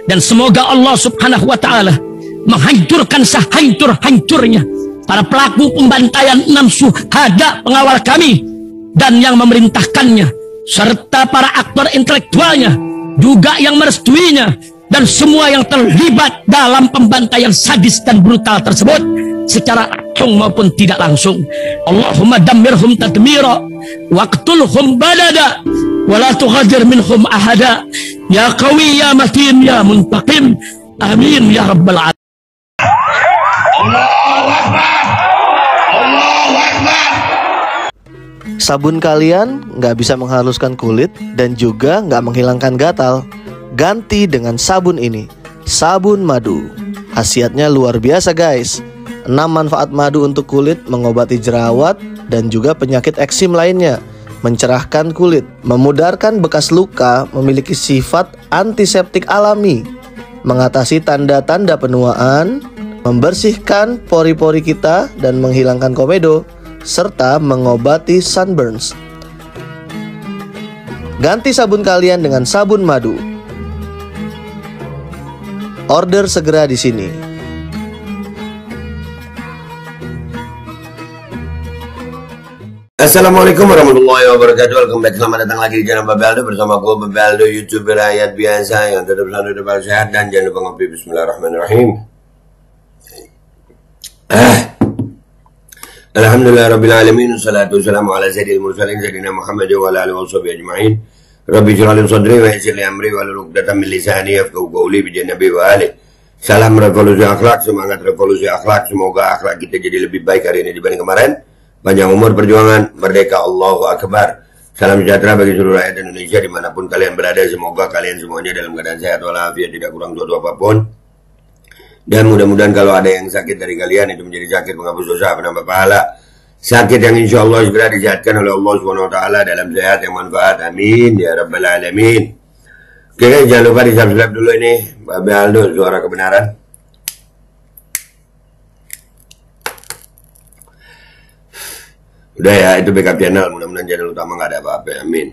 Dan semoga Allah subhanahu wa ta'ala menghancurkan sehancur-hancurnya para pelaku pembantaian 6 syuhada pengawal kami dan yang memerintahkannya, serta para aktor intelektualnya juga yang merestuinya, dan semua yang terlibat dalam pembantaian sadis dan brutal tersebut secara langsung maupun tidak langsung. Allahumma dammirhum tadmira waqtulhum badada wala tughadir minhum ahada ya qawi ya matin ya muntaqim amin ya rabbal alamin. Allahu Akbar, Allahu Akbar. Sabun kalian nggak bisa menghaluskan kulit dan juga nggak menghilangkan gatal. Ganti dengan sabun ini, sabun madu. Khasiatnya luar biasa guys. 6 manfaat madu untuk kulit: mengobati jerawat dan juga penyakit eksim lainnya, mencerahkan kulit, memudarkan bekas luka, memiliki sifat antiseptik alami, mengatasi tanda-tanda penuaan, membersihkan pori-pori kita dan menghilangkan komedo, serta mengobati sunburns. Ganti sabun kalian dengan sabun madu. Order segera di sini. Assalamualaikum warahmatullahi wabarakatuh. Welcome back, selamat datang lagi di channel Babeldo bersama gue Babeldo, YouTuber rakyat biasa yang tetap selalu depan sehat dan jangan lupa ngopi. Bismillahirrahmanirrahim. Alhamdulillah rabbil alamin, wassalatu wassalamu ala sayyidil mursalin sayyidina Muhammad wa ala alihi washabihi ajma'in. Rabbi shrah li sadri wa yassir li amri wahlul 'uqdatam min lisani yafqahu qawli bi nabi wa ali. Salam revolusi akhlak, semangat revolusi akhlak. Semoga akhlak kita jadi lebih baik hari ini dibanding kemarin. Panjang umur perjuangan, merdeka, Allahu Akbar. Salam sejahtera bagi seluruh rakyat Indonesia dimanapun kalian berada. Semoga kalian semuanya dalam keadaan sehat walafiat, tidak kurang suatu apapun. Dan mudah-mudahan kalau ada yang sakit dari kalian itu menjadi sakit penghapus dosa, penambah pahala. Sakit yang insya Allah segera disehatkan oleh Allah SWT dalam sehat yang manfaat. Amin ya rabbal alamin. Oke guys, jangan lupa di subscribe dulu ini Babeldo, suara kebenaran. Udah ya, itu backup channel. Mudah-mudahan channel utama nggak ada apa-apa. Amin.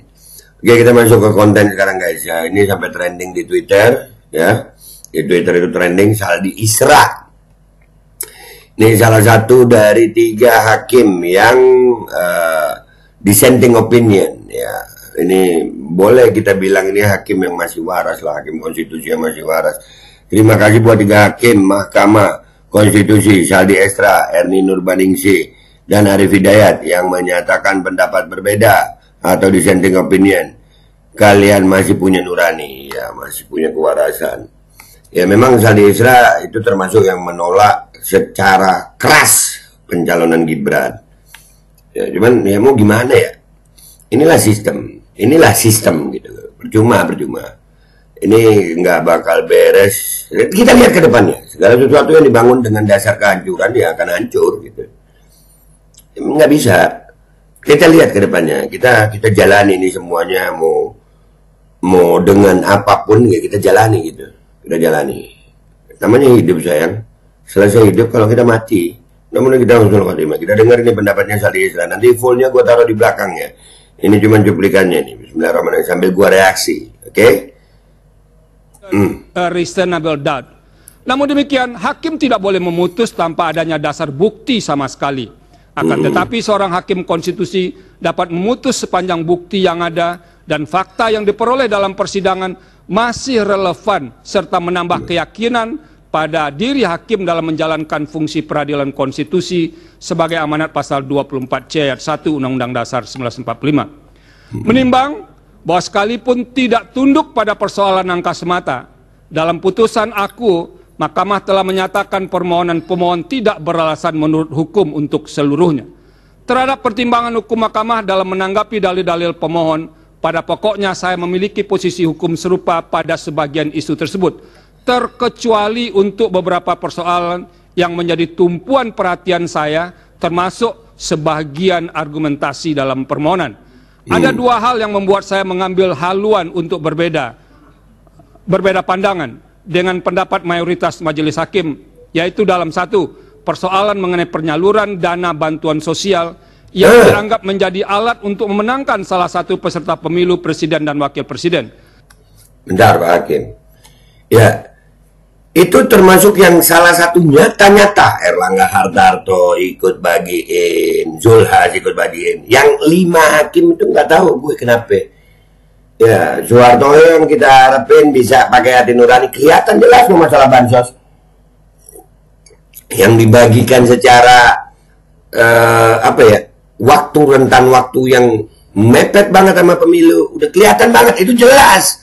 Oke, kita masuk ke konten sekarang guys ya. Ini sampai trending di Twitter ya. Di Twitter itu trending Saldi Isra. Ini salah satu dari 3 hakim yang dissenting opinion ya. Ini boleh kita bilang ini hakim yang masih waras lah, hakim konstitusi yang masih waras. Terima kasih buat 3 hakim Mahkamah Konstitusi, Saldi Isra, Ernie Nurbaningsih, dan Arif Hidayat yang menyatakan pendapat berbeda atau dissenting opinion. Kalian masih punya nurani ya, masih punya kewarasan. Ya memang Saldi Isra itu termasuk yang menolak secara keras pencalonan Gibran. Ya cuman ya mau gimana ya? Inilah sistem gitu. Percuma. Ini nggak bakal beres. Kita lihat ke depannya. Segala sesuatu yang dibangun dengan dasar kehancuran ya akan hancur gitu. Nggak bisa. Kita lihat ke depannya. Kita jalani ini semuanya, mau dengan apapun ya kita jalani gitu. Kita jalani. Namanya hidup sayang. Selesai hidup kalau kita mati. Namun kita langsung khotimah. Kita dengar ini pendapatnya Saldi Isra. Nanti fullnya gue taruh di belakangnya. Ini cuma cuplikannya nih. Bismillahirrahmanirrahim. Sambil gue reaksi. Oke? Reasonable doubt. Namun demikian, hakim tidak boleh memutus tanpa adanya dasar bukti sama sekali. Akan tetapi seorang hakim konstitusi dapat memutus sepanjang bukti yang ada dan fakta yang diperoleh dalam persidangan masih relevan serta menambah keyakinan pada diri hakim dalam menjalankan fungsi peradilan konstitusi sebagai amanat pasal 24C ayat 1 Undang-Undang Dasar 1945. Menimbang bahwa sekalipun tidak tunduk pada persoalan angka semata, dalam putusan aku Mahkamah telah menyatakan permohonan pemohon tidak beralasan menurut hukum untuk seluruhnya. Terhadap pertimbangan hukum Mahkamah dalam menanggapi dalil-dalil pemohon, pada pokoknya saya memiliki posisi hukum serupa pada sebagian isu tersebut, terkecuali untuk beberapa persoalan yang menjadi tumpuan perhatian saya, termasuk sebagian argumentasi dalam permohonan. Ada 2 hal yang membuat saya mengambil haluan untuk berbeda pandangan dengan pendapat mayoritas majelis hakim, yaitu dalam 1, persoalan mengenai penyaluran dana bantuan sosial yang dianggap menjadi alat untuk memenangkan salah satu peserta pemilu presiden dan wakil presiden. Bentar Pak Hakim. Ya, itu termasuk yang salah satu nyata-nyata Erlangga Hartarto ikut bagiin, Zulhas ikut bagiin. Yang 5 hakim itu nggak tahu gue kenapa. Ya, Soeharto yang kita harapin bisa pakai hati nurani, kelihatan jelas masalah bansos yang dibagikan secara waktu, rentan waktu yang mepet banget sama pemilu, udah kelihatan banget, itu jelas.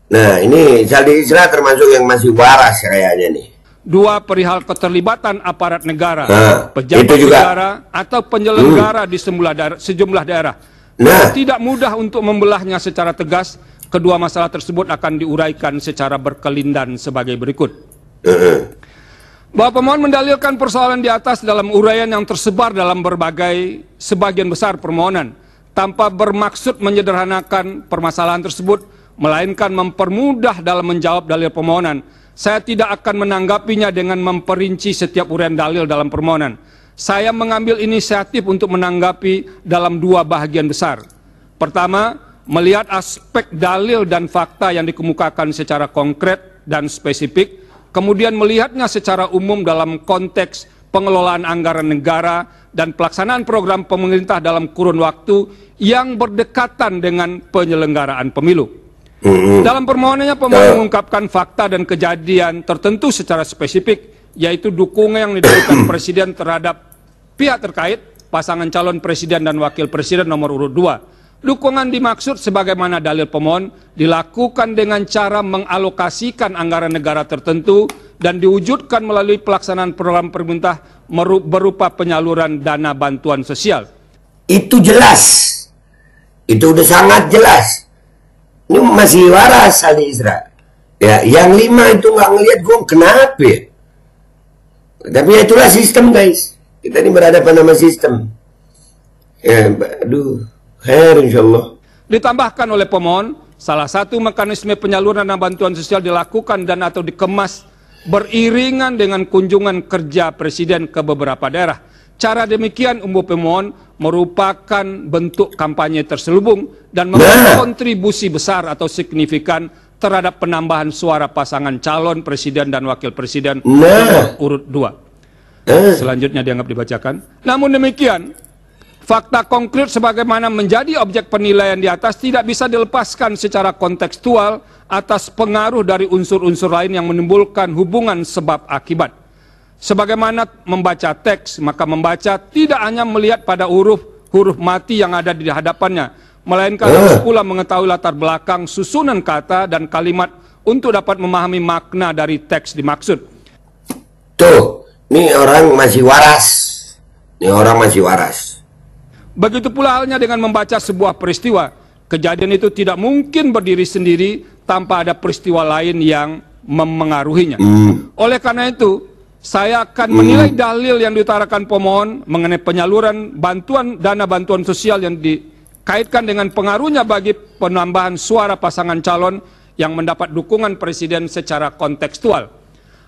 Nah, ini Saldi Isra termasuk yang masih waras kayaknya nih. 2, perihal keterlibatan aparat negara, Nah, pejabat itu juga. negara atau penyelenggara di sejumlah daerah. Nah, Tidak mudah untuk membelahnya secara tegas. Kedua masalah tersebut akan diuraikan secara berkelindan sebagai berikut. Bahwa pemohon mendalilkan persoalan di atas dalam uraian yang tersebar dalam sebagian besar permohonan, tanpa bermaksud menyederhanakan permasalahan tersebut, melainkan mempermudah dalam menjawab dalil permohonan. Saya tidak akan menanggapinya dengan memperinci setiap uraian dalil dalam permohonan. Saya mengambil inisiatif untuk menanggapi dalam 2 bahagian besar. Pertama, melihat aspek dalil dan fakta yang dikemukakan secara konkret dan spesifik, kemudian melihatnya secara umum dalam konteks pengelolaan anggaran negara dan pelaksanaan program pemerintah dalam kurun waktu yang berdekatan dengan penyelenggaraan pemilu. Dalam permohonannya, pemohon mengungkapkan fakta dan kejadian tertentu secara spesifik, yaitu dukungan yang diberikan Presiden terhadap pihak terkait, pasangan calon Presiden dan Wakil Presiden nomor urut 2. Dukungan dimaksud sebagaimana dalil pemohon dilakukan dengan cara mengalokasikan anggaran negara tertentu dan diwujudkan melalui pelaksanaan program pemerintah berupa penyaluran dana bantuan sosial. itu jelas. Itu udah sangat jelas. Ini masih waras Saldi Isra. Ya, yang 5 itu nggak ngelihat gue kenapa ya? Tapi ya itulah sistem, guys. Kita ini berhadapan sama sistem. Ya, aduh, insyaallah. Ditambahkan oleh pemohon, salah satu mekanisme penyaluran dana bantuan sosial dilakukan dan atau dikemas beriringan dengan kunjungan kerja Presiden ke beberapa daerah. Cara demikian umum pemohon merupakan bentuk kampanye terselubung dan memberi kontribusi besar atau signifikan terhadap penambahan suara pasangan calon Presiden dan Wakil Presiden nomor urut 2. Selanjutnya dianggap dibacakan. Namun demikian, fakta konkret sebagaimana menjadi objek penilaian di atas tidak bisa dilepaskan secara kontekstual atas pengaruh dari unsur-unsur lain yang menimbulkan hubungan sebab akibat. Sebagaimana membaca teks, maka membaca tidak hanya melihat pada huruf mati yang ada di hadapannya, melainkan harus pula mengetahui latar belakang susunan kata dan kalimat untuk dapat memahami makna dari teks dimaksud. Tuh, ini orang masih waras. Ini orang masih waras. Begitu pula halnya dengan membaca sebuah peristiwa. Kejadian itu tidak mungkin berdiri sendiri tanpa ada peristiwa lain yang memengaruhinya. Oleh karena itu, saya akan menilai dalil yang diutarakan pemohon mengenai penyaluran dana bantuan sosial yang dikaitkan dengan pengaruhnya bagi penambahan suara pasangan calon yang mendapat dukungan Presiden secara kontekstual.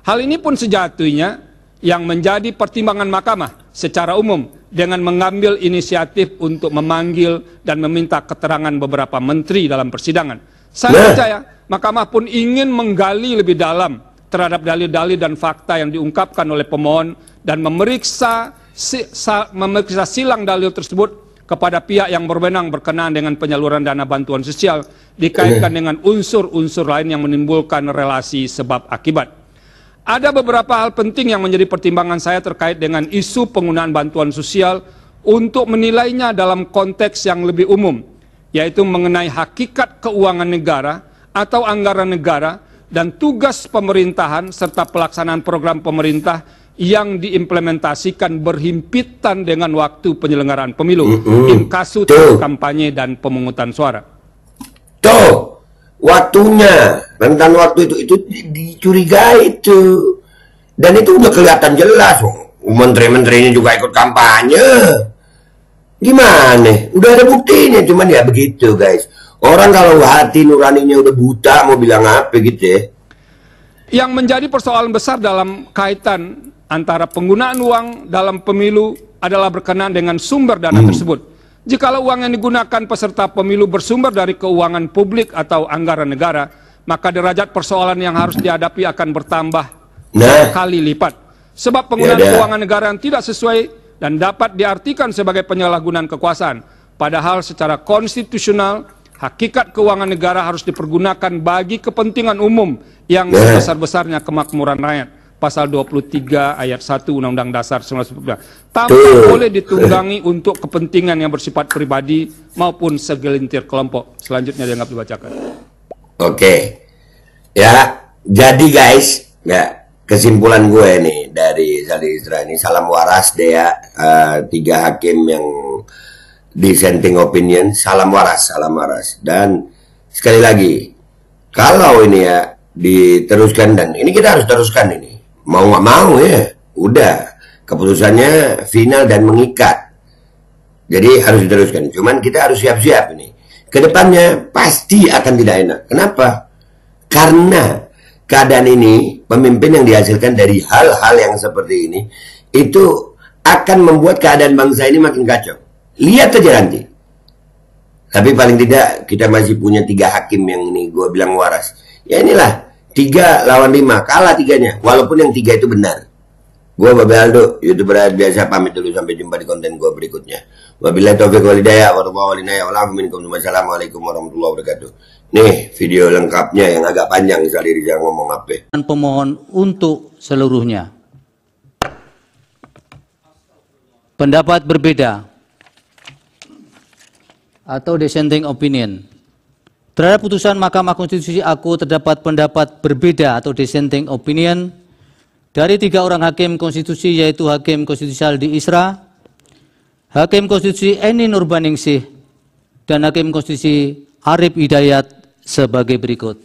Hal ini pun sejatinya yang menjadi pertimbangan mahkamah secara umum dengan mengambil inisiatif untuk memanggil dan meminta keterangan beberapa menteri dalam persidangan. Saya percaya mahkamah pun ingin menggali lebih dalam terhadap dalil-dalil dan fakta yang diungkapkan oleh pemohon dan memeriksa silang dalil tersebut kepada pihak yang berwenang berkenaan dengan penyaluran dana bantuan sosial dikaitkan dengan unsur-unsur lain yang menimbulkan relasi sebab akibat. Ada beberapa hal penting yang menjadi pertimbangan saya terkait dengan isu penggunaan bantuan sosial untuk menilainya dalam konteks yang lebih umum, yaitu mengenai hakikat keuangan negara atau anggaran negara dan tugas pemerintahan serta pelaksanaan program pemerintah yang diimplementasikan berhimpitan dengan waktu penyelenggaraan pemilu, inkasu kampanye dan pemungutan suara. Tuh, waktunya, rentan waktu itu dicurigai itu. Dan itu udah kelihatan jelas. Menteri-menterinya juga ikut kampanye. Gimana? Udah ada buktinya, cuman ya begitu, guys. Orang kalau hati nuraninya udah buta mau bilang apa gitu ya. Yang menjadi persoalan besar dalam kaitan antara penggunaan uang dalam pemilu adalah berkenaan dengan sumber dana tersebut. Jikalau uang yang digunakan peserta pemilu bersumber dari keuangan publik atau anggaran negara, maka derajat persoalan yang harus dihadapi akan bertambah kali lipat. Sebab penggunaan keuangan negara yang tidak sesuai dan dapat diartikan sebagai penyalahgunaan kekuasaan. Padahal secara konstitusional, hakikat keuangan negara harus dipergunakan bagi kepentingan umum yang sebesar-besarnya kemakmuran rakyat. Pasal 23 ayat 1 Undang-Undang Dasar 1945. Tanpa boleh ditunggangi untuk kepentingan yang bersifat pribadi maupun segelintir kelompok. Selanjutnya dianggap dibacakan. Oke, ya, jadi guys, ya, kesimpulan gue nih dari Saldi Isra ini, salam waras deh ya, 3 hakim yang dissenting opinion, salam waras, dan sekali lagi, kalau ini ya diteruskan, dan ini kita harus teruskan ini, mau nggak mau ya, udah, keputusannya final dan mengikat, jadi harus diteruskan, cuman kita harus siap-siap ini. Kedepannya pasti akan tidak enak. Kenapa? Karena keadaan ini, pemimpin yang dihasilkan dari hal-hal yang seperti ini, itu akan membuat keadaan bangsa ini makin kacau. Lihat aja nanti. Tapi paling tidak kita masih punya 3 hakim yang ini gue bilang waras. Ya inilah 3 lawan 5, kalah 3-nya. Walaupun yang 3 itu benar. Gue Babe Aldo, YouTuber biasa, pamit dulu, sampai jumpa di konten gue berikutnya. Wabillahi taufiq wal hidayah, wassalamualaikum warahmatullahi wabarakatuh. Nih video lengkapnya yang agak panjang, Saldi Riza ngomong apa. Pemohon untuk seluruhnya. Pendapat berbeda atau dissenting opinion. Terhadap putusan Mahkamah Konstitusi aku terdapat pendapat berbeda atau dissenting opinion dari 3 orang hakim konstitusi, yaitu Hakim Konstitusi Saldi Isra, Hakim Konstitusi Eni Nurbaningsih, dan Hakim Konstitusi Arif Hidayat sebagai berikut.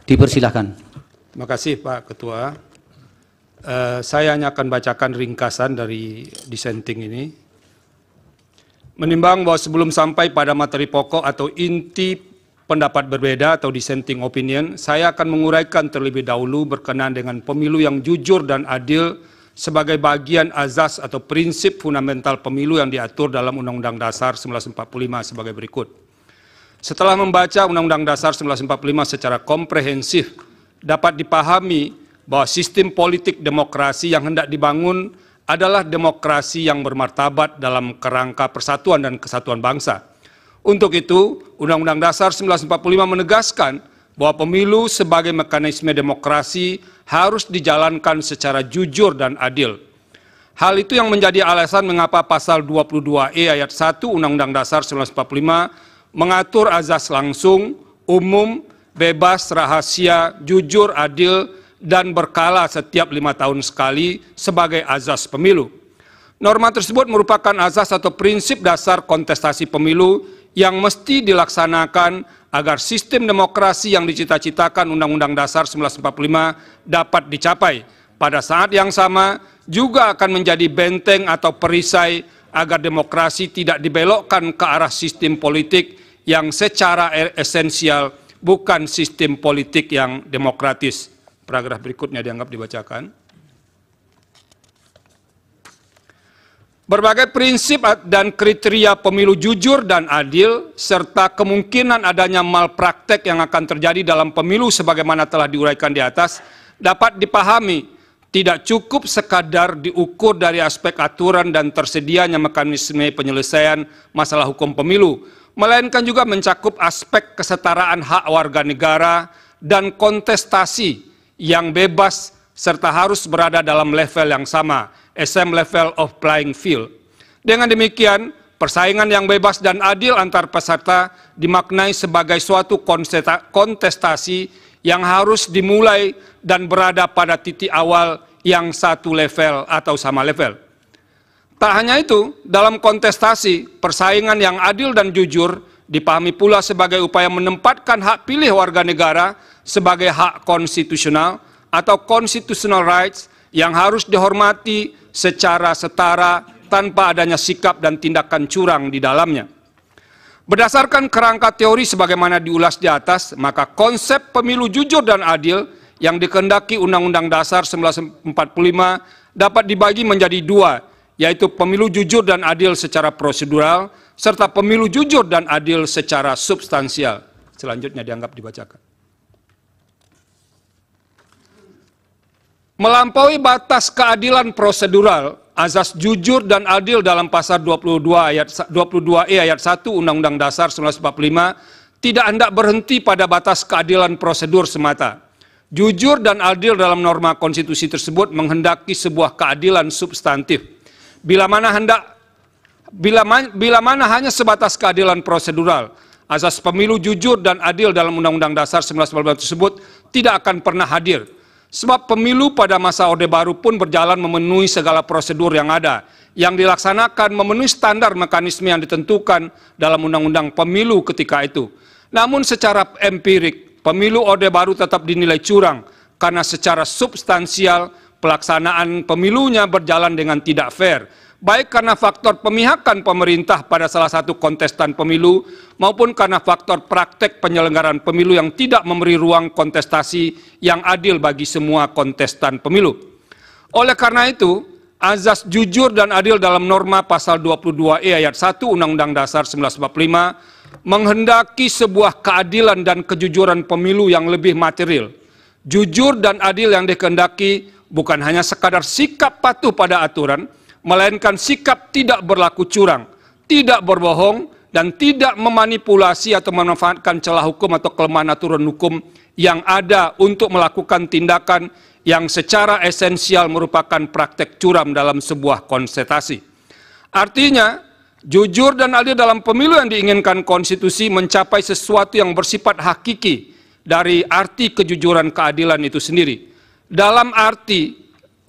Dipersilahkan. Terima kasih Pak Ketua. Saya hanya akan bacakan ringkasan dari dissenting ini. Menimbang bahwa sebelum sampai pada materi pokok atau inti pendapat berbeda atau dissenting opinion, saya akan menguraikan terlebih dahulu berkenaan dengan pemilu yang jujur dan adil sebagai bagian azas atau prinsip fundamental pemilu yang diatur dalam Undang-Undang Dasar 1945 sebagai berikut. Setelah membaca Undang-Undang Dasar 1945 secara komprehensif, dapat dipahami bahwa sistem politik demokrasi yang hendak dibangun adalah demokrasi yang bermartabat dalam kerangka persatuan dan kesatuan bangsa. Untuk itu, Undang-Undang Dasar 1945 menegaskan bahwa pemilu sebagai mekanisme demokrasi harus dijalankan secara jujur dan adil. Hal itu yang menjadi alasan mengapa pasal 22E ayat 1 Undang-Undang Dasar 1945 mengatur azas langsung, umum, bebas, rahasia, jujur, adil, dan berkala setiap 5 tahun sekali sebagai azas pemilu. Norma tersebut merupakan azas atau prinsip dasar kontestasi pemilu yang mesti dilaksanakan agar sistem demokrasi yang dicita-citakan Undang-Undang Dasar 1945 dapat dicapai. Pada saat yang sama juga akan menjadi benteng atau perisai agar demokrasi tidak dibelokkan ke arah sistem politik yang secara esensial bukan sistem politik yang demokratis. Paragraf berikutnya dianggap dibacakan. Berbagai prinsip dan kriteria pemilu jujur dan adil, serta kemungkinan adanya malpraktek yang akan terjadi dalam pemilu sebagaimana telah diuraikan di atas, dapat dipahami tidak cukup sekadar diukur dari aspek aturan dan tersedianya mekanisme penyelesaian masalah hukum pemilu, melainkan juga mencakup aspek kesetaraan hak warga negara dan kontestasi yang bebas serta harus berada dalam level yang sama, same level of playing field. Dengan demikian, persaingan yang bebas dan adil antar peserta dimaknai sebagai suatu kontestasi yang harus dimulai dan berada pada titik awal yang satu level atau sama level. Tak hanya itu, dalam kontestasi, persaingan yang adil dan jujur dipahami pula sebagai upaya menempatkan hak pilih warga negara sebagai hak konstitusional atau constitutional rights yang harus dihormati secara setara tanpa adanya sikap dan tindakan curang di dalamnya. Berdasarkan kerangka teori sebagaimana diulas di atas, maka konsep pemilu jujur dan adil yang dikehendaki Undang-Undang Dasar 1945 dapat dibagi menjadi 2, yaitu pemilu jujur dan adil secara prosedural, serta pemilu jujur dan adil secara substansial. selanjutnya dianggap dibacakan. Melampaui batas keadilan prosedural, azas jujur dan adil dalam pasal 22E ayat 1 Undang-Undang Dasar 1945 tidak hendak berhenti pada batas keadilan prosedur semata. Jujur dan adil dalam norma konstitusi tersebut menghendaki sebuah keadilan substantif. Bila mana hanya sebatas keadilan prosedural, azas pemilu jujur dan adil dalam Undang-Undang Dasar 1945 tersebut tidak akan pernah hadir. Sebab pemilu pada masa Orde Baru pun berjalan memenuhi segala prosedur yang ada, yang dilaksanakan memenuhi standar mekanisme yang ditentukan dalam Undang-Undang Pemilu ketika itu. Namun secara empirik, pemilu Orde Baru tetap dinilai curang karena secara substansial pelaksanaan pemilunya berjalan dengan tidak fair, baik karena faktor pemihakan pemerintah pada salah satu kontestan pemilu maupun karena faktor praktek penyelenggaraan pemilu yang tidak memberi ruang kontestasi yang adil bagi semua kontestan pemilu. Oleh karena itu, azas jujur dan adil dalam norma pasal 22E ayat 1 Undang-Undang Dasar 1945 menghendaki sebuah keadilan dan kejujuran pemilu yang lebih material. Jujur dan adil yang dikehendaki bukan hanya sekadar sikap patuh pada aturan, melainkan sikap tidak berlaku curang, tidak berbohong, dan tidak memanipulasi atau memanfaatkan celah hukum atau kelemahan aturan hukum yang ada untuk melakukan tindakan yang secara esensial merupakan praktek curam dalam sebuah kontestasi. Artinya, jujur dan adil dalam pemilu yang diinginkan konstitusi mencapai sesuatu yang bersifat hakiki dari arti kejujuran keadilan itu sendiri. Dalam arti,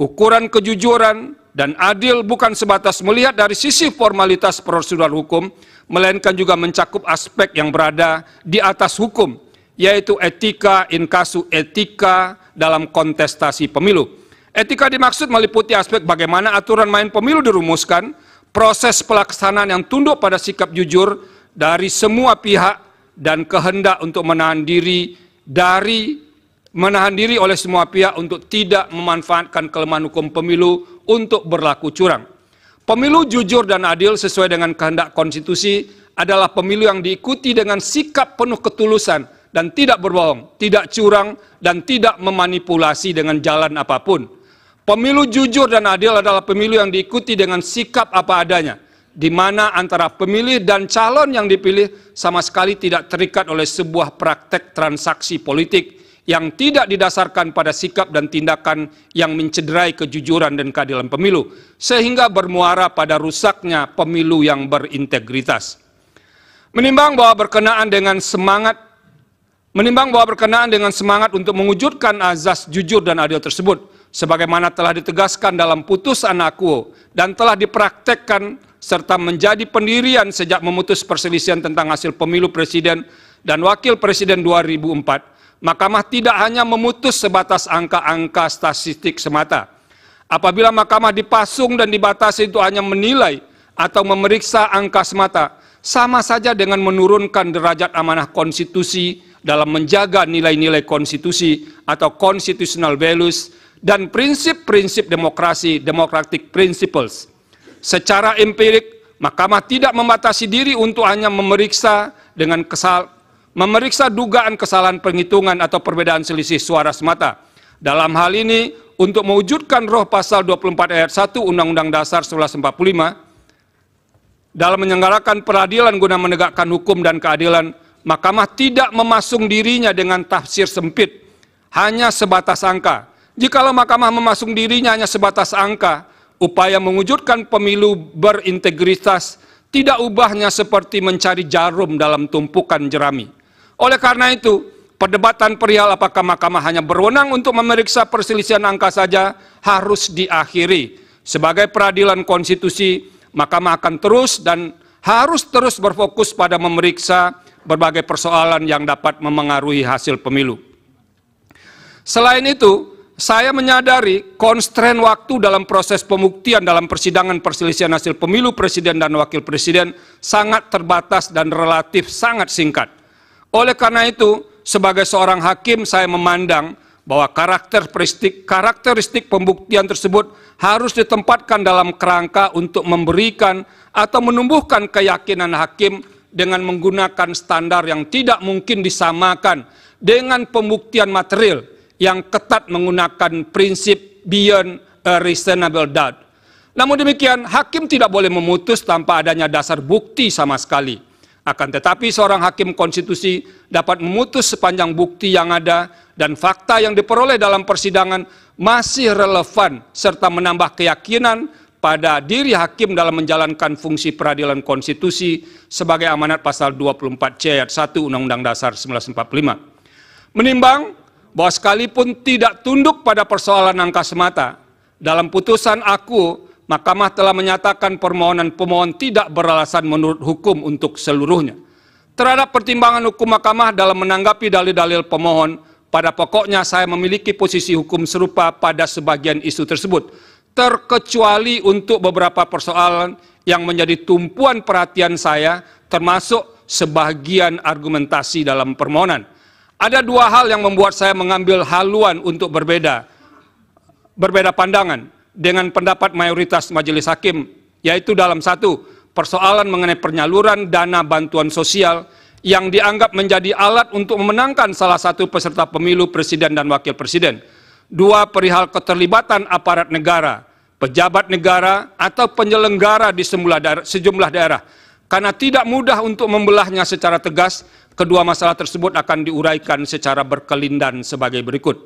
ukuran kejujuran dan adil bukan sebatas melihat dari sisi formalitas prosedural hukum, melainkan juga mencakup aspek yang berada di atas hukum, yaitu etika in casu etika dalam kontestasi pemilu. Etika dimaksud meliputi aspek bagaimana aturan main pemilu dirumuskan, proses pelaksanaan yang tunduk pada sikap jujur dari semua pihak, dan kehendak untuk menahan diri oleh semua pihak untuk tidak memanfaatkan kelemahan hukum pemilu untuk berlaku curang. Pemilu jujur dan adil sesuai dengan kehendak konstitusi adalah pemilu yang diikuti dengan sikap penuh ketulusan dan tidak berbohong, tidak curang, dan tidak memanipulasi dengan jalan apapun. Pemilu jujur dan adil adalah pemilu yang diikuti dengan sikap apa adanya, di mana antara pemilih dan calon yang dipilih sama sekali tidak terikat oleh sebuah praktek transaksi politik yang tidak didasarkan pada sikap dan tindakan yang mencederai kejujuran dan keadilan pemilu, sehingga bermuara pada rusaknya pemilu yang berintegritas. Menimbang bahwa berkenaan dengan semangat untuk mewujudkan azas jujur dan adil tersebut, sebagaimana telah ditegaskan dalam putusan Akuo dan telah dipraktekkan serta menjadi pendirian sejak memutus perselisihan tentang hasil pemilu presiden dan wakil presiden 2004, Mahkamah tidak hanya memutus sebatas angka-angka statistik semata. Apabila Mahkamah dipasung dan dibatasi itu hanya menilai atau memeriksa angka semata, sama saja dengan menurunkan derajat amanah konstitusi dalam menjaga nilai-nilai konstitusi atau constitutional values dan prinsip-prinsip demokrasi, democratic principles. Secara empirik, Mahkamah tidak membatasi diri untuk hanya memeriksa dugaan kesalahan penghitungan atau perbedaan selisih suara semata. Dalam hal ini, untuk mewujudkan roh pasal 24 ayat 1 Undang-Undang Dasar 1945, dalam menyelenggarakan peradilan guna menegakkan hukum dan keadilan, Mahkamah tidak memasung dirinya dengan tafsir sempit, hanya sebatas angka. Jikalau Mahkamah memasung dirinya hanya sebatas angka, upaya mewujudkan pemilu berintegritas tidak ubahnya seperti mencari jarum dalam tumpukan jerami. Oleh karena itu, perdebatan perihal apakah Mahkamah hanya berwenang untuk memeriksa perselisihan angka saja harus diakhiri. Sebagai peradilan konstitusi, Mahkamah akan terus dan harus terus berfokus pada memeriksa berbagai persoalan yang dapat memengaruhi hasil pemilu. Selain itu, saya menyadari konstrain waktu dalam proses pembuktian dalam persidangan perselisihan hasil pemilu presiden dan wakil presiden sangat terbatas dan relatif sangat singkat. Oleh karena itu, sebagai seorang hakim saya memandang bahwa karakteristik pembuktian tersebut harus ditempatkan dalam kerangka untuk memberikan atau menumbuhkan keyakinan hakim dengan menggunakan standar yang tidak mungkin disamakan dengan pembuktian material yang ketat menggunakan prinsip beyond a reasonable doubt. Namun demikian, hakim tidak boleh memutus tanpa adanya dasar bukti sama sekali. Akan tetapi seorang hakim konstitusi dapat memutus sepanjang bukti yang ada dan fakta yang diperoleh dalam persidangan masih relevan serta menambah keyakinan pada diri hakim dalam menjalankan fungsi peradilan konstitusi sebagai amanat pasal 24C ayat 1 Undang-Undang Dasar 1945. Menimbang bahwa sekalipun tidak tunduk pada persoalan angka semata, dalam putusan aku, Mahkamah telah menyatakan permohonan pemohon tidak beralasan menurut hukum untuk seluruhnya. Terhadap pertimbangan hukum Mahkamah dalam menanggapi dalil-dalil pemohon, pada pokoknya saya memiliki posisi hukum serupa pada sebagian isu tersebut, terkecuali untuk beberapa persoalan yang menjadi tumpuan perhatian saya, termasuk sebagian argumentasi dalam permohonan. Ada dua hal yang membuat saya mengambil haluan untuk berbeda pandangan dengan pendapat mayoritas majelis hakim, yaitu dalam satu, persoalan mengenai penyaluran dana bantuan sosial yang dianggap menjadi alat untuk memenangkan salah satu peserta pemilu presiden dan wakil presiden. Dua, perihal keterlibatan aparat negara, pejabat negara, atau penyelenggara di sejumlah daerah. Karena tidak mudah untuk membelahnya secara tegas, kedua masalah tersebut akan diuraikan secara berkelindan sebagai berikut.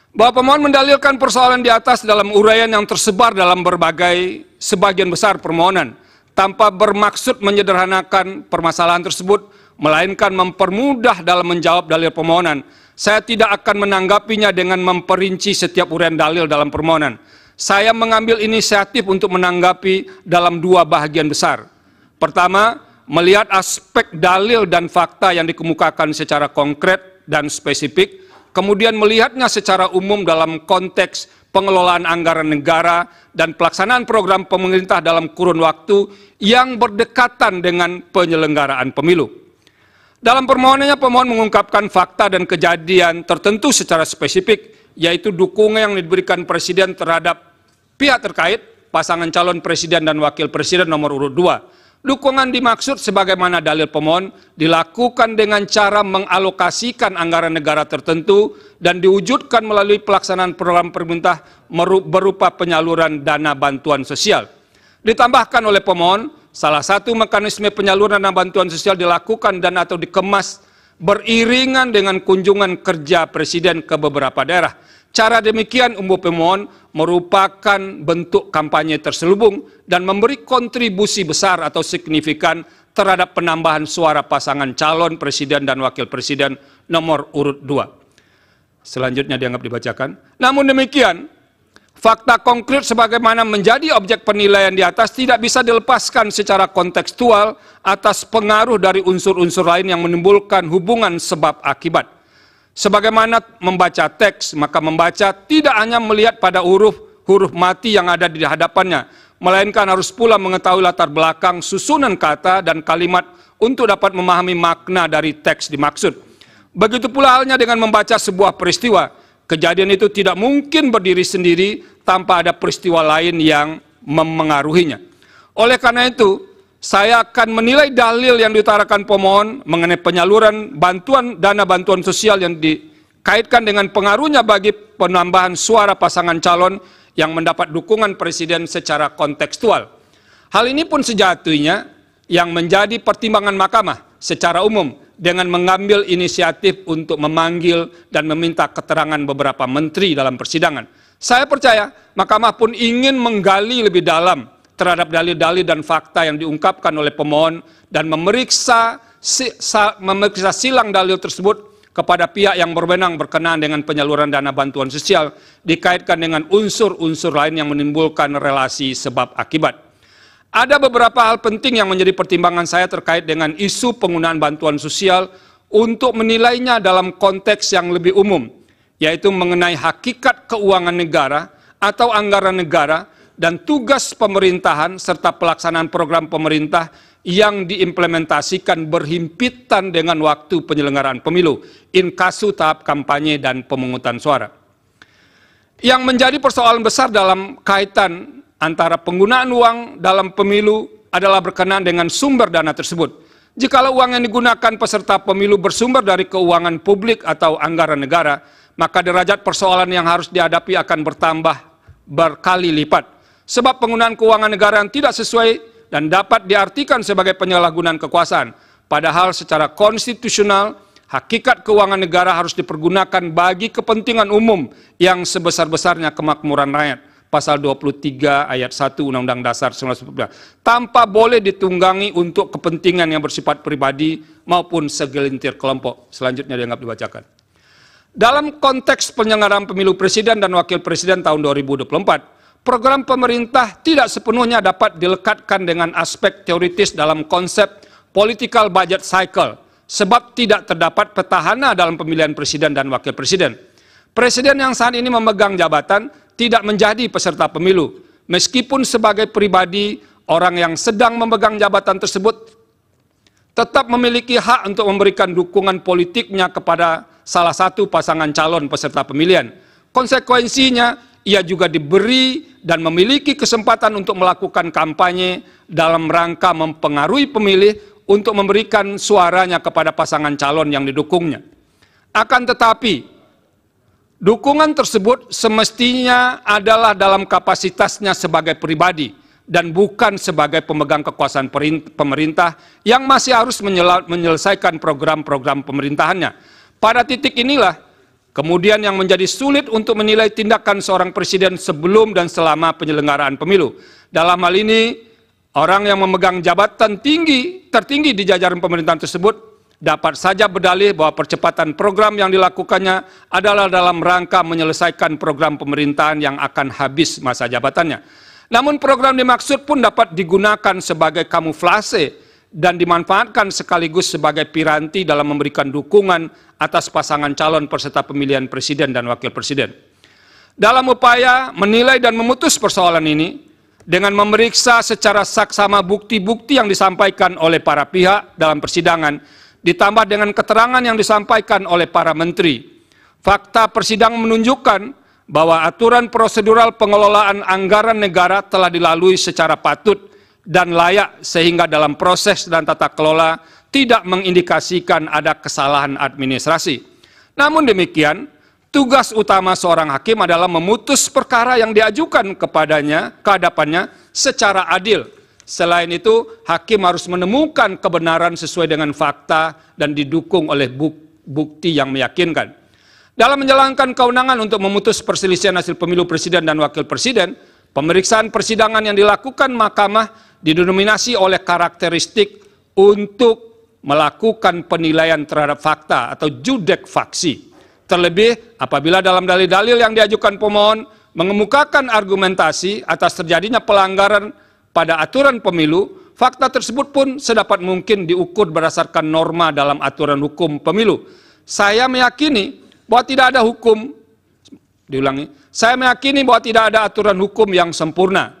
Bahwa pemohon mendalilkan persoalan di atas dalam uraian yang tersebar dalam sebagian besar permohonan, tanpa bermaksud menyederhanakan permasalahan tersebut, melainkan mempermudah dalam menjawab dalil permohonan. Saya tidak akan menanggapinya dengan memperinci setiap uraian dalil dalam permohonan. Saya mengambil inisiatif untuk menanggapi dalam dua bahagian besar. Pertama, melihat aspek dalil dan fakta yang dikemukakan secara konkret dan spesifik, kemudian melihatnya secara umum dalam konteks pengelolaan anggaran negara dan pelaksanaan program pemerintah dalam kurun waktu yang berdekatan dengan penyelenggaraan pemilu. Dalam permohonannya, pemohon mengungkapkan fakta dan kejadian tertentu secara spesifik, yaitu dukungan yang diberikan Presiden terhadap pihak terkait, pasangan calon Presiden dan Wakil Presiden nomor urut 2. Dukungan dimaksud sebagaimana dalil pemohon dilakukan dengan cara mengalokasikan anggaran negara tertentu dan diwujudkan melalui pelaksanaan program pemerintah berupa penyaluran dana bantuan sosial. Ditambahkan oleh pemohon, salah satu mekanisme penyaluran dana bantuan sosial dilakukan dan atau dikemas beriringan dengan kunjungan kerja Presiden ke beberapa daerah. Cara demikian umum pemohon merupakan bentuk kampanye terselubung dan memberi kontribusi besar atau signifikan terhadap penambahan suara pasangan calon Presiden dan Wakil Presiden nomor urut 2. Selanjutnya dianggap dibacakan. Namun demikian, fakta konkret sebagaimana menjadi objek penilaian di atas tidak bisa dilepaskan secara kontekstual atas pengaruh dari unsur-unsur lain yang menimbulkan hubungan sebab akibat. Sebagaimana membaca teks, maka membaca tidak hanya melihat pada huruf mati yang ada di hadapannya, melainkan harus pula mengetahui latar belakang susunan kata dan kalimat untuk dapat memahami makna dari teks dimaksud. Begitu pula halnya dengan membaca sebuah peristiwa. Kejadian itu tidak mungkin berdiri sendiri tanpa ada peristiwa lain yang memengaruhinya. Oleh karena itu, saya akan menilai dalil yang diutarakan pemohon mengenai penyaluran dana bantuan sosial yang dikaitkan dengan pengaruhnya bagi penambahan suara pasangan calon yang mendapat dukungan Presiden secara kontekstual. Hal ini pun sejatinya yang menjadi pertimbangan Mahkamah secara umum dengan mengambil inisiatif untuk memanggil dan meminta keterangan beberapa menteri dalam persidangan. Saya percaya Mahkamah pun ingin menggali lebih dalam terhadap dalil-dalil dan fakta yang diungkapkan oleh pemohon dan memeriksa silang dalil tersebut kepada pihak yang berwenang berkenaan dengan penyaluran dana bantuan sosial dikaitkan dengan unsur-unsur lain yang menimbulkan relasi sebab akibat. Ada beberapa hal penting yang menjadi pertimbangan saya terkait dengan isu penggunaan bantuan sosial untuk menilainya dalam konteks yang lebih umum, yaitu mengenai hakikat keuangan negara atau anggaran negara dan tugas pemerintahan serta pelaksanaan program pemerintah yang diimplementasikan berhimpitan dengan waktu penyelenggaraan pemilu, inkasu tahap kampanye dan pemungutan suara. Yang menjadi persoalan besar dalam kaitan antara penggunaan uang dalam pemilu adalah berkenaan dengan sumber dana tersebut. Jikalau uang yang digunakan peserta pemilu bersumber dari keuangan publik atau anggaran negara, maka derajat persoalan yang harus dihadapi akan bertambah berkali lipat. Sebab penggunaan keuangan negara yang tidak sesuai dan dapat diartikan sebagai penyalahgunaan kekuasaan. Padahal secara konstitusional, hakikat keuangan negara harus dipergunakan bagi kepentingan umum yang sebesar-besarnya kemakmuran rakyat. Pasal 23 ayat 1 Undang-Undang Dasar 1945, tanpa boleh ditunggangi untuk kepentingan yang bersifat pribadi maupun segelintir kelompok. Selanjutnya dianggap dibacakan. Dalam konteks penyelenggaraan pemilu presiden dan wakil presiden tahun 2024, program pemerintah tidak sepenuhnya dapat dilekatkan dengan aspek teoritis dalam konsep political budget cycle, sebab tidak terdapat petahana dalam pemilihan presiden dan wakil presiden. Presiden yang saat ini memegang jabatan tidak menjadi peserta pemilu, meskipun sebagai pribadi orang yang sedang memegang jabatan tersebut tetap memiliki hak untuk memberikan dukungan politiknya kepada salah satu pasangan calon peserta pemilihan. Konsekuensinya, ia juga diberi dan memiliki kesempatan untuk melakukan kampanye dalam rangka mempengaruhi pemilih untuk memberikan suaranya kepada pasangan calon yang didukungnya. Akan tetapi, dukungan tersebut semestinya adalah dalam kapasitasnya sebagai pribadi dan bukan sebagai pemegang kekuasaan pemerintah yang masih harus menyelesaikan program-program pemerintahannya. Pada titik inilah kemudian yang menjadi sulit untuk menilai tindakan seorang presiden sebelum dan selama penyelenggaraan pemilu. Dalam hal ini, orang yang memegang jabatan tertinggi di jajaran pemerintahan tersebut dapat saja berdalih bahwa percepatan program yang dilakukannya adalah dalam rangka menyelesaikan program pemerintahan yang akan habis masa jabatannya. Namun program dimaksud pun dapat digunakan sebagai kamuflase dan dimanfaatkan sekaligus sebagai piranti dalam memberikan dukungan atas pasangan calon peserta pemilihan presiden dan wakil presiden. Dalam upaya menilai dan memutus persoalan ini, dengan memeriksa secara saksama bukti-bukti yang disampaikan oleh para pihak dalam persidangan, ditambah dengan keterangan yang disampaikan oleh para menteri. Fakta persidangan menunjukkan bahwa aturan prosedural pengelolaan anggaran negara telah dilalui secara patut dan layak sehingga dalam proses dan tata kelola tidak mengindikasikan ada kesalahan administrasi. Namun demikian, tugas utama seorang hakim adalah memutus perkara yang diajukan kepadanya, ke hadapannya secara adil. Selain itu, hakim harus menemukan kebenaran sesuai dengan fakta dan didukung oleh bukti yang meyakinkan. Dalam menjalankan kewenangan untuk memutus perselisihan hasil pemilu presiden dan wakil presiden, pemeriksaan persidangan yang dilakukan mahkamah didominasi oleh karakteristik untuk melakukan penilaian terhadap fakta atau judek faksi. Terlebih apabila dalam dalil-dalil yang diajukan pemohon mengemukakan argumentasi atas terjadinya pelanggaran pada aturan pemilu, fakta tersebut pun sedapat mungkin diukur berdasarkan norma dalam aturan hukum pemilu. Saya meyakini bahwa tidak ada hukum, saya meyakini bahwa tidak ada aturan hukum yang sempurna,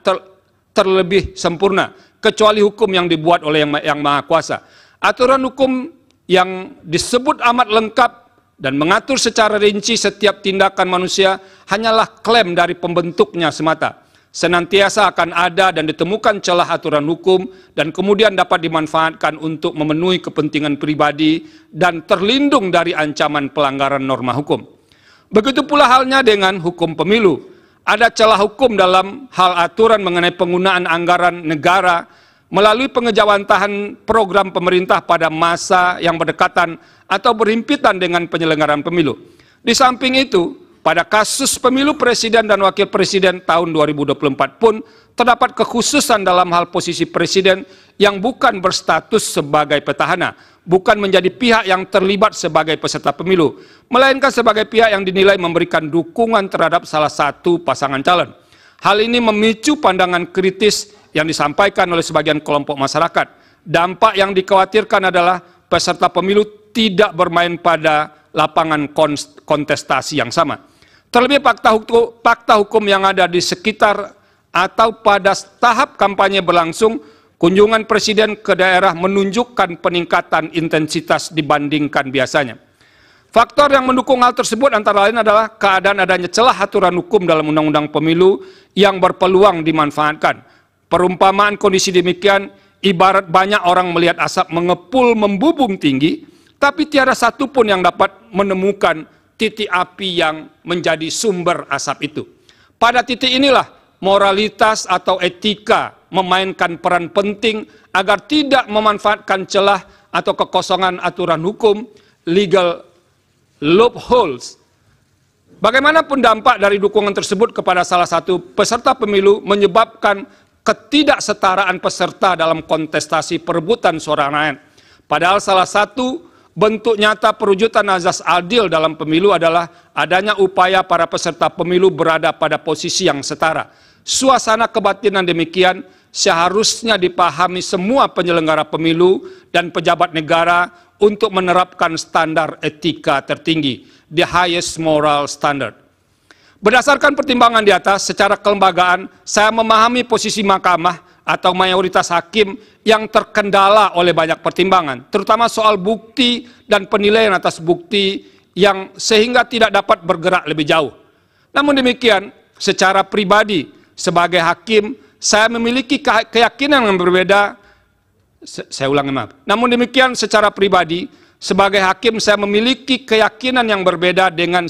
terlebih sempurna, kecuali hukum yang dibuat oleh Yang Maha Kuasa. Aturan hukum yang disebut amat lengkap dan mengatur secara rinci setiap tindakan manusia hanyalah klaim dari pembentuknya semata. Senantiasa akan ada dan ditemukan celah aturan hukum dan kemudian dapat dimanfaatkan untuk memenuhi kepentingan pribadi dan terlindung dari ancaman pelanggaran norma hukum. Begitu pula halnya dengan hukum pemilu. Ada celah hukum dalam hal aturan mengenai penggunaan anggaran negara melalui pengejawantahan program pemerintah pada masa yang berdekatan atau berhimpitan dengan penyelenggaraan pemilu. Di samping itu, pada kasus pemilu presiden dan wakil presiden tahun 2024 pun terdapat kekhususan dalam hal posisi presiden yang bukan berstatus sebagai petahana, bukan menjadi pihak yang terlibat sebagai peserta pemilu, melainkan sebagai pihak yang dinilai memberikan dukungan terhadap salah satu pasangan calon. Hal ini memicu pandangan kritis yang disampaikan oleh sebagian kelompok masyarakat. Dampak yang dikhawatirkan adalah peserta pemilu tidak bermain pada lapangan kontestasi yang sama. Terlebih fakta hukum yang ada di sekitar atau pada tahap kampanye berlangsung, kunjungan presiden ke daerah menunjukkan peningkatan intensitas dibandingkan biasanya. Faktor yang mendukung hal tersebut antara lain adalah keadaan adanya celah aturan hukum dalam Undang-Undang Pemilu yang berpeluang dimanfaatkan. Perumpamaan kondisi demikian ibarat banyak orang melihat asap mengepul membubung tinggi, tapi tiada satu pun yang dapat menemukan titik api yang menjadi sumber asap itu. Pada titik inilah moralitas atau etika memainkan peran penting agar tidak memanfaatkan celah atau kekosongan aturan hukum, legal loopholes. Bagaimanapun dampak dari dukungan tersebut kepada salah satu peserta pemilu menyebabkan ketidaksetaraan peserta dalam kontestasi perebutan suara rakyat. Padahal salah satu bentuk nyata perwujudan azas adil dalam pemilu adalah adanya upaya para peserta pemilu berada pada posisi yang setara. Suasana kebatinan demikian seharusnya dipahami semua penyelenggara pemilu dan pejabat negara untuk menerapkan standar etika tertinggi, the highest moral standard. Berdasarkan pertimbangan di atas, secara kelembagaan, saya memahami posisi mahkamah atau mayoritas hakim yang terkendala oleh banyak pertimbangan, terutama soal bukti dan penilaian atas bukti yang sehingga tidak dapat bergerak lebih jauh. Namun demikian, secara pribadi, sebagai hakim, saya memiliki keyakinan yang berbeda. Saya ulangi, maaf. Namun demikian, secara pribadi, sebagai hakim, saya memiliki keyakinan yang berbeda dengan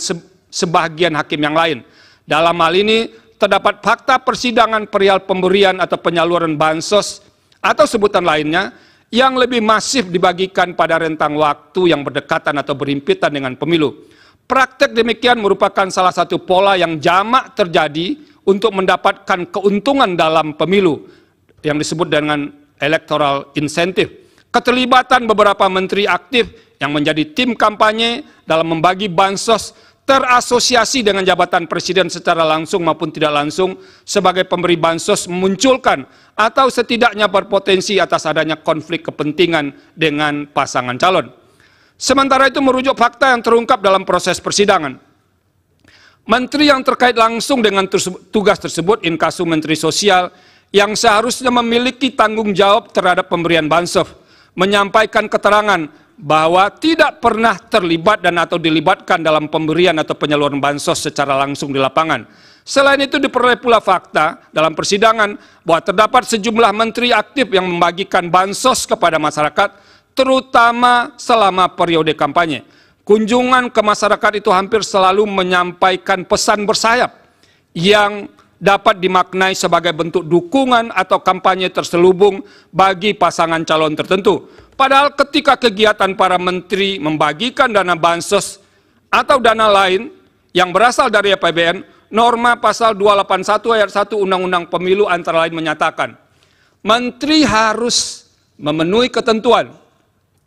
sebagian hakim yang lain. Dalam hal ini, terdapat fakta persidangan perihal pemberian atau penyaluran bansos atau sebutan lainnya yang lebih masif dibagikan pada rentang waktu yang berdekatan atau berhimpitan dengan pemilu. Praktek demikian merupakan salah satu pola yang jamak terjadi untuk mendapatkan keuntungan dalam pemilu yang disebut dengan electoral incentive. Keterlibatan beberapa menteri aktif yang menjadi tim kampanye dalam membagi bansos terasosiasi dengan jabatan presiden secara langsung maupun tidak langsung sebagai pemberi bansos memunculkan atau setidaknya berpotensi atas adanya konflik kepentingan dengan pasangan calon. Sementara itu merujuk fakta yang terungkap dalam proses persidangan. Menteri yang terkait langsung dengan tugas tersebut, inkasu Menteri Sosial, yang seharusnya memiliki tanggung jawab terhadap pemberian bansos, menyampaikan keterangan bahwa tidak pernah terlibat dan atau dilibatkan dalam pemberian atau penyaluran bansos secara langsung di lapangan. Selain itu diperoleh pula fakta dalam persidangan bahwa terdapat sejumlah menteri aktif yang membagikan bansos kepada masyarakat, terutama selama periode kampanye. Kunjungan ke masyarakat itu hampir selalu menyampaikan pesan bersayap yang dapat dimaknai sebagai bentuk dukungan atau kampanye terselubung bagi pasangan calon tertentu. Padahal ketika kegiatan para menteri membagikan dana bansos atau dana lain yang berasal dari APBN, norma pasal 281 ayat 1 Undang-Undang Pemilu antara lain menyatakan, menteri harus memenuhi ketentuan,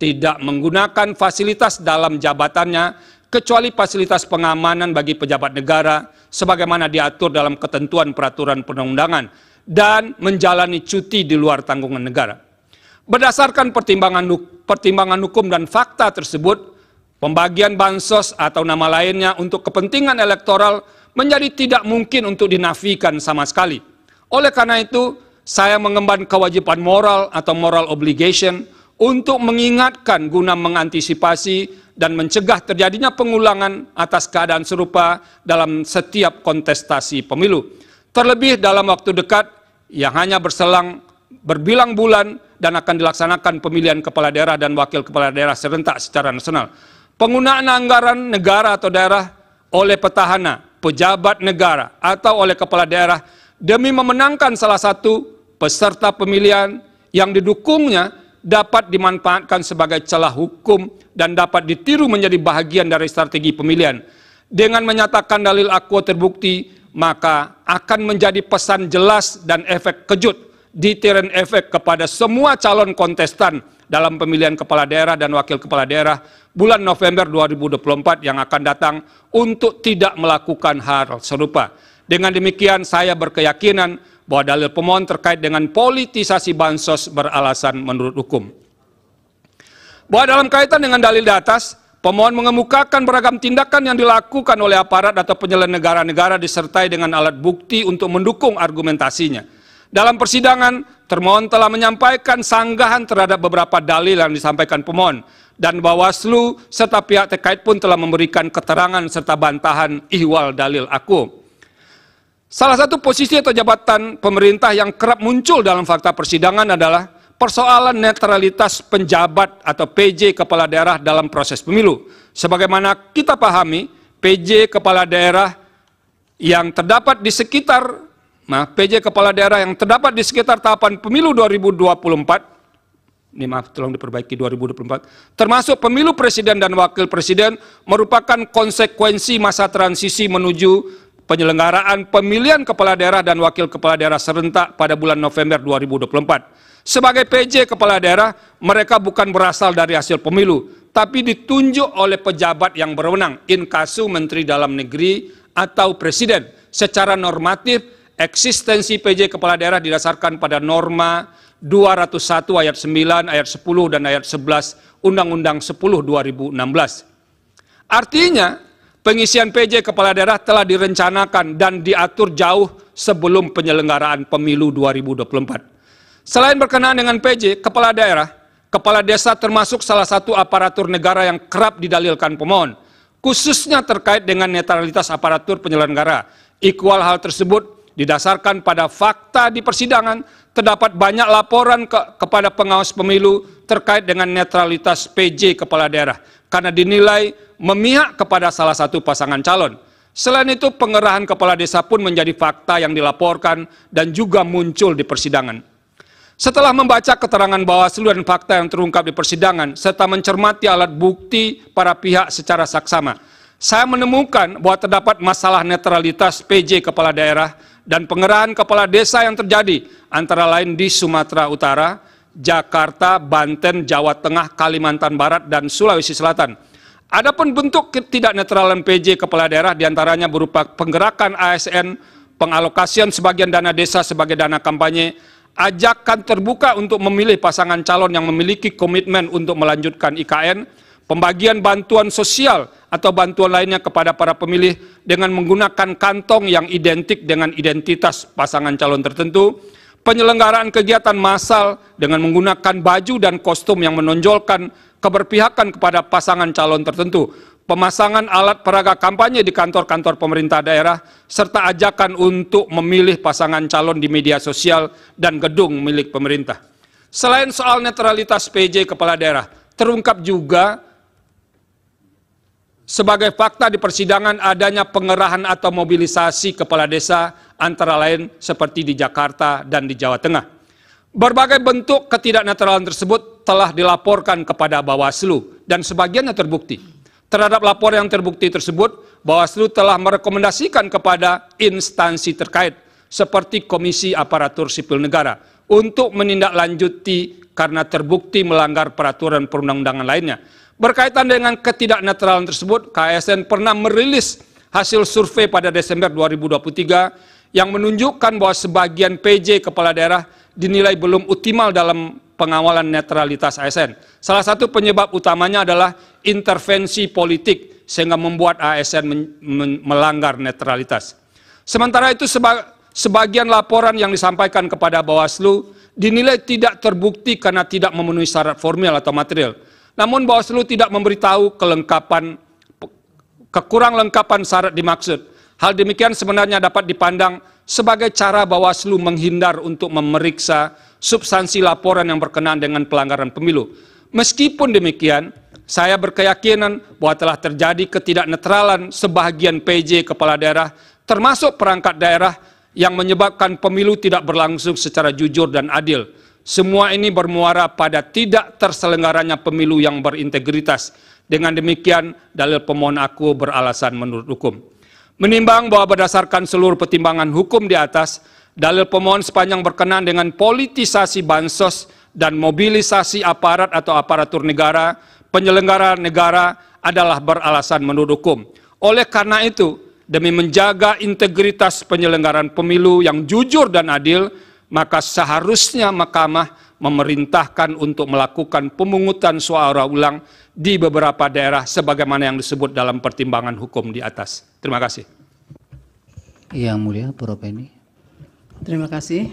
tidak menggunakan fasilitas dalam jabatannya, kecuali fasilitas pengamanan bagi pejabat negara, sebagaimana diatur dalam ketentuan peraturan perundang-undangan, dan menjalani cuti di luar tanggungan negara. Berdasarkan pertimbangan hukum dan fakta tersebut, pembagian bansos atau nama lainnya untuk kepentingan elektoral menjadi tidak mungkin untuk dinafikan sama sekali. Oleh karena itu, saya mengemban kewajiban moral atau moral obligation untuk mengingatkan guna mengantisipasi dan mencegah terjadinya pengulangan atas keadaan serupa dalam setiap kontestasi pemilu. Terlebih dalam waktu dekat yang hanya berselang berbilang bulan dan akan dilaksanakan pemilihan kepala daerah dan wakil kepala daerah serentak secara nasional. Penggunaan anggaran negara atau daerah oleh petahana, pejabat negara, atau oleh kepala daerah demi memenangkan salah satu peserta pemilihan yang didukungnya dapat dimanfaatkan sebagai celah hukum dan dapat ditiru menjadi bahagian dari strategi pemilihan. Dengan menyatakan dalil akuo terbukti, maka akan menjadi pesan jelas dan efek kejut, deterrent efek kepada semua calon kontestan dalam pemilihan kepala daerah dan wakil kepala daerah bulan November 2024 yang akan datang untuk tidak melakukan hal serupa. Dengan demikian, saya berkeyakinan bahwa dalil pemohon terkait dengan politisasi bansos beralasan menurut hukum. Bahwa dalam kaitan dengan dalil di atas, pemohon mengemukakan beragam tindakan yang dilakukan oleh aparat atau penyelenggara negara disertai dengan alat bukti untuk mendukung argumentasinya. Dalam persidangan, termohon telah menyampaikan sanggahan terhadap beberapa dalil yang disampaikan pemohon, dan Bawaslu serta pihak terkait pun telah memberikan keterangan serta bantahan ihwal dalil akuo. Salah satu posisi atau jabatan pemerintah yang kerap muncul dalam fakta persidangan adalah persoalan netralitas penjabat atau PJ kepala daerah dalam proses pemilu. Sebagaimana kita pahami, PJ kepala daerah yang terdapat di sekitar PJ kepala daerah yang terdapat di sekitar tahapan pemilu 2024, ini maaf tolong diperbaiki 2024, termasuk pemilu presiden dan wakil presiden merupakan konsekuensi masa transisi menuju penyelenggaraan pemilihan kepala daerah dan wakil kepala daerah serentak pada bulan November 2024. Sebagai PJ kepala daerah, mereka bukan berasal dari hasil pemilu, tapi ditunjuk oleh pejabat yang berwenang, inkasu Menteri Dalam Negeri atau Presiden. Secara normatif, eksistensi PJ kepala daerah didasarkan pada norma 201 ayat 9, ayat 10, dan ayat 11 Undang-Undang 10 2016. Artinya, pengisian PJ kepala daerah telah direncanakan dan diatur jauh sebelum penyelenggaraan pemilu 2024. Selain berkenaan dengan PJ kepala daerah, kepala desa termasuk salah satu aparatur negara yang kerap didalilkan pemohon, khususnya terkait dengan netralitas aparatur penyelenggara. Ikhwal hal tersebut didasarkan pada fakta di persidangan, terdapat banyak laporan kepada pengawas pemilu terkait dengan netralitas PJ kepala daerah, karena dinilai memihak kepada salah satu pasangan calon. Selain itu, pengerahan kepala desa pun menjadi fakta yang dilaporkan dan juga muncul di persidangan. Setelah membaca keterangan Bawaslu dan fakta yang terungkap di persidangan, serta mencermati alat bukti para pihak secara saksama, saya menemukan bahwa terdapat masalah netralitas PJ kepala daerah dan pengerahan kepala desa yang terjadi, antara lain di Sumatera Utara, Jakarta, Banten, Jawa Tengah, Kalimantan Barat, dan Sulawesi Selatan. Adapun bentuk ketidaknetralan PJ kepala daerah diantaranya berupa penggerakan ASN, pengalokasian sebagian dana desa sebagai dana kampanye, ajakan terbuka untuk memilih pasangan calon yang memiliki komitmen untuk melanjutkan IKN, pembagian bantuan sosial atau bantuan lainnya kepada para pemilih dengan menggunakan kantong yang identik dengan identitas pasangan calon tertentu, penyelenggaraan kegiatan massal dengan menggunakan baju dan kostum yang menonjolkan keberpihakan kepada pasangan calon tertentu, pemasangan alat peraga kampanye di kantor-kantor pemerintah daerah, serta ajakan untuk memilih pasangan calon di media sosial dan gedung milik pemerintah. Selain soal netralitas PJ kepala daerah, terungkap juga sebagai fakta di persidangan adanya pengerahan atau mobilisasi kepala desa, antara lain seperti di Jakarta dan di Jawa Tengah. Berbagai bentuk ketidaknetralan tersebut telah dilaporkan kepada Bawaslu dan sebagiannya terbukti. Terhadap laporan yang terbukti tersebut, Bawaslu telah merekomendasikan kepada instansi terkait seperti Komisi Aparatur Sipil Negara untuk menindaklanjuti karena terbukti melanggar peraturan perundang-undangan lainnya. Berkaitan dengan ketidaknetralan tersebut, KSN pernah merilis hasil survei pada Desember 2023 yang menunjukkan bahwa sebagian PJ kepala daerah dinilai belum optimal dalam pengawalan netralitas ASN. Salah satu penyebab utamanya adalah intervensi politik sehingga membuat ASN melanggar netralitas. Sementara itu sebagian laporan yang disampaikan kepada Bawaslu dinilai tidak terbukti karena tidak memenuhi syarat formil atau material. Namun Bawaslu tidak memberitahu kekurang lengkapan syarat dimaksud. Hal demikian sebenarnya dapat dipandang sebagai cara Bawaslu menghindar untuk memeriksa substansi laporan yang berkenaan dengan pelanggaran pemilu. Meskipun demikian, saya berkeyakinan bahwa telah terjadi ketidaknetralan sebagian PJ kepala daerah, termasuk perangkat daerah, yang menyebabkan pemilu tidak berlangsung secara jujur dan adil. Semua ini bermuara pada tidak terselenggaranya pemilu yang berintegritas. Dengan demikian, dalil pemohon aku beralasan menurut hukum. Menimbang bahwa berdasarkan seluruh pertimbangan hukum di atas, dalil pemohon sepanjang berkenaan dengan politisasi bansos dan mobilisasi aparat atau aparatur negara, penyelenggara negara adalah beralasan menurut hukum. Oleh karena itu, demi menjaga integritas penyelenggaraan pemilu yang jujur dan adil, maka seharusnya Mahkamah memerintahkan untuk melakukan pemungutan suara ulang di beberapa daerah sebagaimana yang disebut dalam pertimbangan hukum di atas. Terima kasih. Yang Mulia, Prof. Penny. Terima kasih.